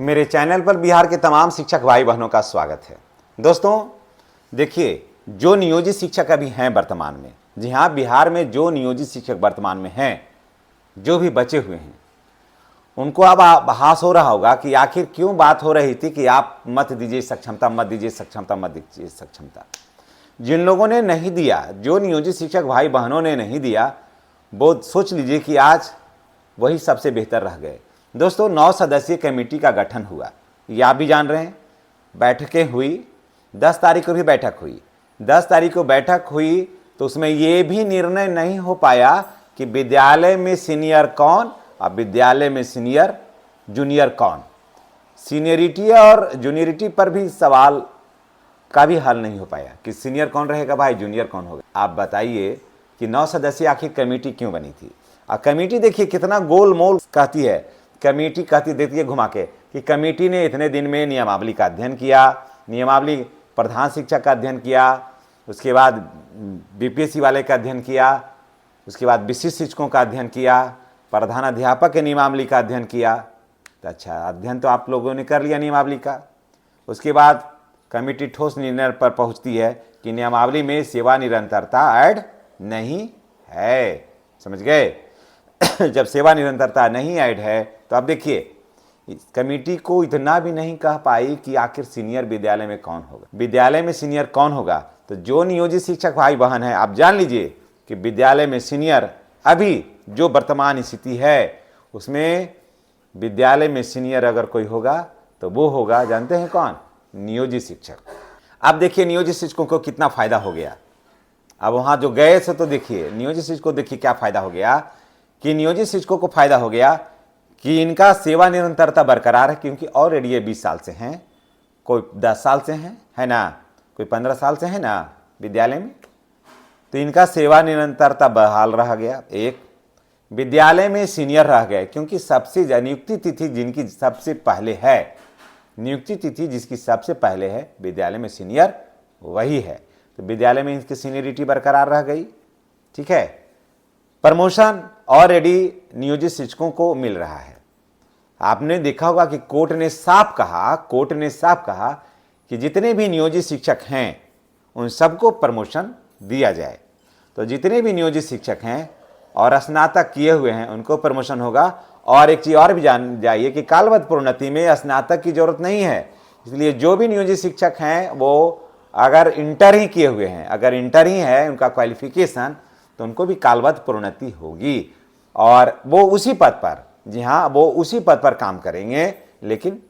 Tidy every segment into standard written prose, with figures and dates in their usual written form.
मेरे चैनल पर बिहार के तमाम शिक्षक भाई बहनों का स्वागत है। दोस्तों देखिए, जो नियोजित शिक्षक अभी हैं वर्तमान में, जी हाँ, बिहार में जो नियोजित शिक्षक वर्तमान में हैं, जो भी बचे हुए हैं, उनको अब आभास हो रहा होगा कि आखिर क्यों बात हो रही थी कि आप मत दीजिए सक्षमता, मत दीजिए सक्षमता, मत दीजिए सक्षमता। जिन लोगों ने नहीं दिया, जो नियोजित शिक्षक भाई बहनों ने नहीं दिया, वो सोच लीजिए कि आज वही सबसे बेहतर रह गए। दोस्तों 9 सदस्यीय कमेटी का गठन हुआ, ये आप भी जान रहे हैं। बैठकें हुई, 10 तारीख को भी बैठक हुई। 10 तारीख को बैठक हुई तो उसमें ये भी निर्णय नहीं हो पाया कि विद्यालय में सीनियर कौन और विद्यालय में सीनियर जूनियर कौन। सीनियरिटी और जूनियरिटी पर भी सवाल का भी हल नहीं हो पाया कि सीनियर कौन रहेगा भाई, जूनियर कौन होगा। आप बताइए कि 9 सदस्यीय आखिर कमेटी क्यों बनी थी। और कमेटी देखिए कितना गोलमोल कहती है। कमेटी कहती देती है घुमा के कि कमेटी ने इतने दिन में नियमावली का अध्ययन किया, नियमावली प्रधान शिक्षक का अध्ययन किया, उसके बाद बीपीएससी वाले का अध्ययन किया, उसके बाद विशिष्ट शिक्षकों का अध्ययन किया, प्रधान अध्यापक के नियमावली का अध्ययन किया। तो अच्छा, अध्ययन तो आप लोगों ने कर लिया नियमावली का। उसके बाद कमेटी ठोस निर्णय पर पहुंचती है कि नियमावली में सेवा निरंतरता ऐड नहीं है। समझ गए? जब सेवा निरंतरता नहीं ऐड है तो अब देखिए, कमेटी को इतना भी नहीं कह पाई कि आखिर सीनियर विद्यालय में कौन होगा। विद्यालय में सीनियर कौन होगा तो जो नियोजित शिक्षक भाई बहन है, आप जान लीजिए कि विद्यालय में सीनियर अभी जो वर्तमान स्थिति है उसमें विद्यालय में सीनियर अगर कोई होगा तो वो होगा, जानते हैं कौन? नियोजित शिक्षक। अब देखिए नियोजित शिक्षकों को कितना फायदा हो गया। अब वहां जो गए से तो देखिए नियोजित शिक्षकों को देखिए क्या फायदा हो गया कि नियोजित शिक्षकों को फायदा हो गया कि इनका सेवा निरंतरता बरकरार है, क्योंकि ऑलरेडी ये 20 साल से हैं, कोई 10 साल से हैं, है ना, कोई 15 साल से है ना विद्यालय में, तो इनका सेवा निरंतरता बहाल रह गया। एक विद्यालय में सीनियर रह गए, क्योंकि सबसे नियुक्ति तिथि जिनकी सबसे पहले है, नियुक्ति तिथि जिसकी सबसे पहले है विद्यालय में सीनियर वही है, तो विद्यालय में इनकी सीनियरिटी बरकरार रह गई। ठीक है, प्रमोशन ऑलरेडी नियोजित शिक्षकों को मिल रहा है। आपने देखा होगा कि कोर्ट ने साफ कहा कि जितने भी नियोजित शिक्षक हैं उन सबको प्रमोशन दिया जाए। तो जितने भी नियोजित शिक्षक हैं और स्नातक किए हुए हैं उनको प्रमोशन होगा। और एक चीज और भी जान जाइए कि कालबद्ध प्रोन्नति में स्नातक की जरूरत नहीं है, इसलिए जो भी नियोजित शिक्षक हैं वो अगर इंटर ही किए हुए हैं, अगर इंटर ही है उनका क्वालिफिकेशन, तो उनको भी कालबद्ध प्रोन्नति होगी और वो उसी पद पर, जी हाँ, वो उसी पद पर काम करेंगे, लेकिन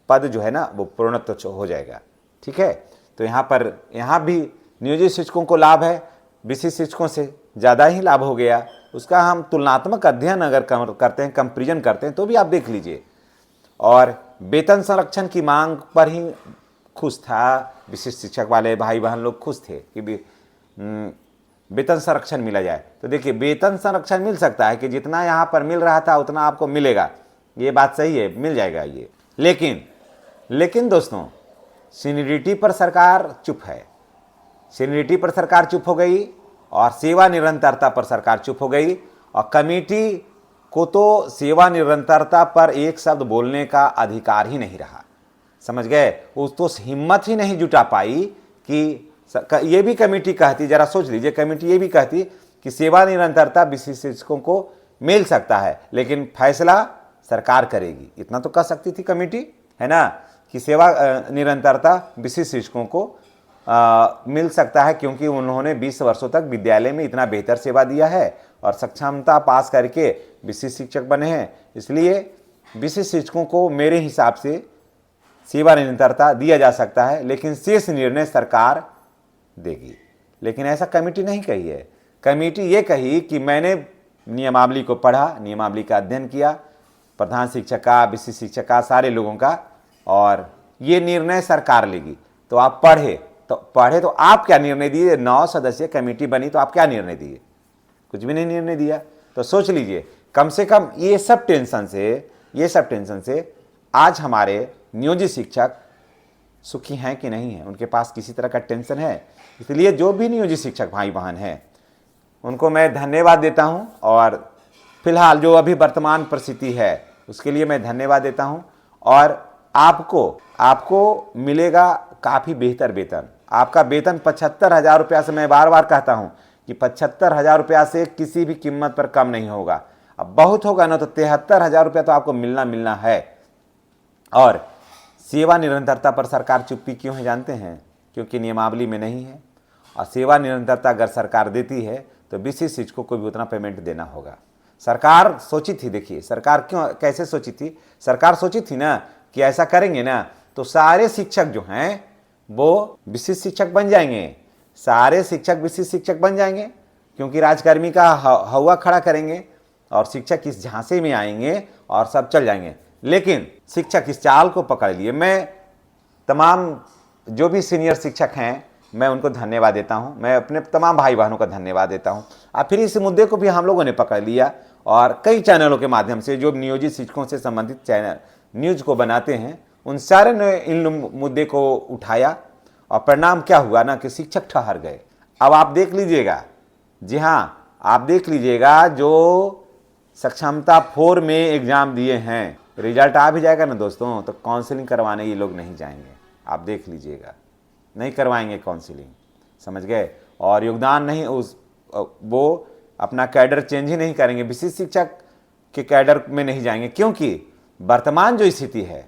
पद जो है ना वो प्रोन्नत हो जाएगा। ठीक है, तो यहाँ भी नियोजित शिक्षकों को लाभ है, विशिष्ट शिक्षकों से ज़्यादा ही लाभ हो गया। उसका हम तुलनात्मक अध्ययन अगर करते हैं, कंपेरिजन करते हैं, तो भी आप देख लीजिए। और वेतन संरक्षण की मांग पर ही खुश था, विशिष्ट शिक्षक वाले भाई बहन लोग खुश थे कि वेतन संरक्षण मिला जाए। तो देखिए वेतन संरक्षण मिल सकता है कि जितना यहाँ पर मिल रहा था उतना आपको मिलेगा, ये बात सही है, मिल जाएगा ये। लेकिन दोस्तों सीनियरिटी पर सरकार चुप है। सीनियरिटी पर सरकार चुप हो गई और सेवा निरंतरता पर सरकार चुप हो गई। और कमेटी को तो सेवा निरंतरता पर एक शब्द बोलने का अधिकार ही नहीं रहा। समझ गए? उस तो हिम्मत ही नहीं जुटा पाई कि ये भी कमेटी कहती, जरा सोच लीजिए, कमेटी ये भी कहती कि सेवा निरंतरता विशिष्ट शिक्षकों को मिल सकता है लेकिन फैसला सरकार करेगी। इतना तो कह सकती थी कमेटी, है ना, कि सेवा निरंतरता विशिष्ट शिक्षकों को मिल सकता है क्योंकि उन्होंने 20 वर्षों तक विद्यालय में इतना बेहतर सेवा दिया है और सक्षमता पास करके विशिष्ट शिक्षक बने हैं, इसलिए विशिष्ट शिक्षकों को मेरे हिसाब से सेवा निरंतरता दिया जा सकता है, लेकिन शेष निर्णय सरकार देगी। लेकिन ऐसा कमेटी नहीं कही है। कमेटी ये कही कि मैंने नियमावली को पढ़ा, नियमावली का अध्ययन किया, प्रधान शिक्षक का, विशिष्ट शिक्षक का, सारे लोगों का, और ये निर्णय सरकार लेगी। तो आप पढ़े तो आप क्या निर्णय दिए? 9 सदस्यीय कमेटी बनी तो आप क्या निर्णय दिए? कुछ भी नहीं निर्णय दिया। तो सोच लीजिए, कम से कम ये सब टेंशन से आज हमारे नियोजित शिक्षक सुखी हैं कि नहीं है, उनके पास किसी तरह का टेंशन है। इसलिए जो भी नियोजित शिक्षक भाई बहन हैं उनको मैं धन्यवाद देता हूं, और फिलहाल जो अभी वर्तमान परिस्थिति है उसके लिए मैं धन्यवाद देता हूं। और आपको मिलेगा काफ़ी बेहतर वेतन। आपका वेतन 75,000 रुपया से, मैं बार बार कहता हूं कि 75,000 रुपया से किसी भी कीमत पर कम नहीं होगा। अब बहुत होगा ना तो 73,000 रुपया तो आपको मिलना है। और सेवा निरंतरता पर सरकार चुप्पी क्यों है जानते हैं? क्योंकि नियमावली में नहीं है। और सेवा निरंतरता अगर सरकार देती है तो विशिष्ट शिक्षकों को भी उतना पेमेंट देना होगा। सरकार सोची थी, देखिए सरकार कैसे सोची थी, सरकार सोची थी ना कि ऐसा करेंगे ना तो सारे शिक्षक जो हैं वो विशिष्ट शिक्षक बन जाएंगे, सारे शिक्षक विशिष्ट शिक्षक बन जाएंगे, क्योंकि राजकर्मी का हवा खड़ा करेंगे और शिक्षक इस झांसे में आएंगे और सब चल जाएंगे। लेकिन शिक्षक इस चाल को पकड़ लिए। मैं तमाम जो भी सीनियर शिक्षक हैं मैं उनको धन्यवाद देता हूं, मैं अपने तमाम भाई बहनों का धन्यवाद देता हूं। और फिर इस मुद्दे को भी हम लोगों ने पकड़ लिया और कई चैनलों के माध्यम से जो नियोजित शिक्षकों से संबंधित चैनल न्यूज को बनाते हैं उन सारे ने इन मुद्दे को उठाया और परिणाम क्या हुआ ना कि शिक्षक ठहर गए। अब आप देख लीजिएगा, जी हाँ आप देख लीजिएगा, जो सक्षमता 4 में एग्जाम दिए हैं रिजल्ट आ भी जाएगा ना दोस्तों तो काउंसलिंग करवाने ये लोग नहीं जाएंगे। आप देख लीजिएगा, नहीं करवाएंगे काउंसलिंग, समझ गए। और योगदान नहीं, वो अपना कैडर चेंज ही नहीं करेंगे, विशिष्ट शिक्षक के कैडर में नहीं जाएंगे, क्योंकि वर्तमान जो स्थिति है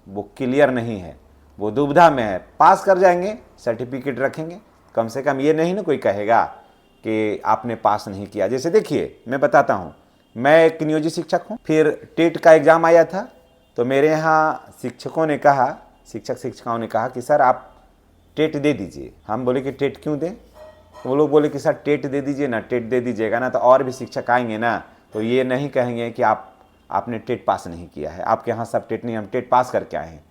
वो क्लियर नहीं है, वो दुविधा में है। पास कर जाएंगे, सर्टिफिकेट रखेंगे, कम से कम ये नहीं ना कोई कहेगा कि आपने पास नहीं किया। जैसे देखिए मैं बताता हूँ, मैं एक नियोजित शिक्षक हूँ, फिर टेट का एग्ज़ाम आया था तो मेरे यहाँ शिक्षकों ने कहा, शिक्षक शिक्षिकाओं ने कहा कि सर आप टेट दे दीजिए। हम बोले कि टेट क्यों दें? तो वो लोग बोले कि सर टेट दे दीजिए ना, टेट दे दीजिएगा ना तो और भी शिक्षक आएंगे ना तो ये नहीं कहेंगे कि आपने टेट पास नहीं किया है, आपके यहाँ सब टेट नहीं, हम टेट पास करके आए हैं।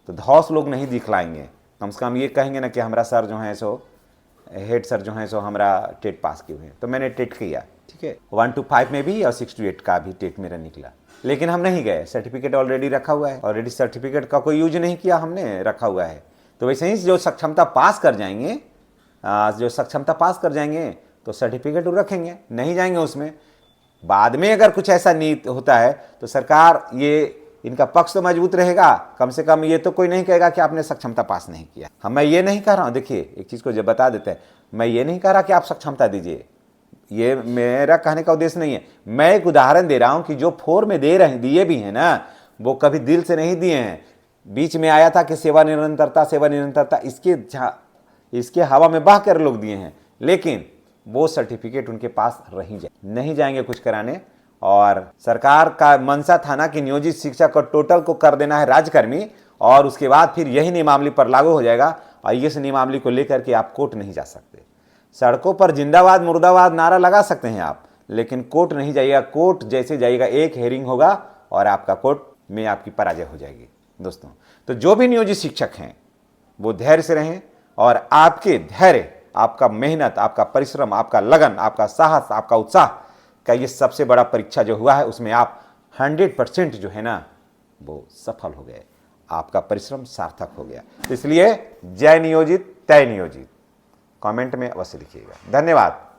तो धौस लोग नहीं दिखलाएंगे, कम से कम ये कहेंगे ना कि हमारा सर जो है सो हेड सर जो है सो हमारा टेट पास किए हुए। तो मैंने टेट किया, ठीक है, 1 to 5 में भी और 6 to 8 का भी टेट मेरा निकला। लेकिन हम नहीं गए, सर्टिफिकेट ऑलरेडी रखा हुआ है, ऑलरेडी सर्टिफिकेट का कोई यूज नहीं किया हमने, रखा हुआ है। तो वैसे ही जो सक्षमता पास कर जाएंगे, तो सर्टिफिकेट रखेंगे, नहीं जाएंगे उसमें। बाद में अगर कुछ ऐसा नीत होता है तो सरकार ये इनका पक्ष तो मजबूत रहेगा, कम से कम ये तो कोई नहीं कहेगा कि आपने सक्षमता पास नहीं किया। मैं ये नहीं कह रहा हूँ, देखिए एक चीज़ को जब बता देते हैं, मैं ये नहीं कह रहा कि आप सक्षमता दीजिए, ये मेरा कहने का उद्देश्य नहीं है। मैं एक उदाहरण दे रहा हूँ कि जो 4 में दिए भी हैं ना वो कभी दिल से नहीं दिए हैं। बीच में आया था कि सेवा निरंतरता इसके हवा में बह कर लोग दिए हैं, लेकिन वो सर्टिफिकेट उनके पास नहीं जाएंगे कुछ कराने। और सरकार का मंशा था ना कि नियोजित शिक्षक और टोटल को कर देना है राजकर्मी, और उसके बाद फिर यही नियमावली पर लागू हो जाएगा और इस नियमावली को लेकर के आप कोर्ट नहीं जा सकते। सड़कों पर जिंदाबाद मुर्दाबाद नारा लगा सकते हैं आप, लेकिन कोर्ट नहीं जाइएगा। कोर्ट जैसे जाइएगा एक हेयरिंग होगा और आपका कोर्ट में आपकी पराजय हो जाएगी दोस्तों। तो जो भी नियोजित शिक्षक हैं वो धैर्य से रहें, और आपके धैर्य, आपका मेहनत, आपका परिश्रम, आपका लगन, आपका साहस, आपका उत्साह का ये सबसे बड़ा परीक्षा जो हुआ है उसमें आप 100% जो है ना वो सफल हो गए, आपका परिश्रम सार्थक हो गया। तो इसलिए जय नियोजित तय नियोजित कमेंट में अवश्य लिखिएगा। धन्यवाद।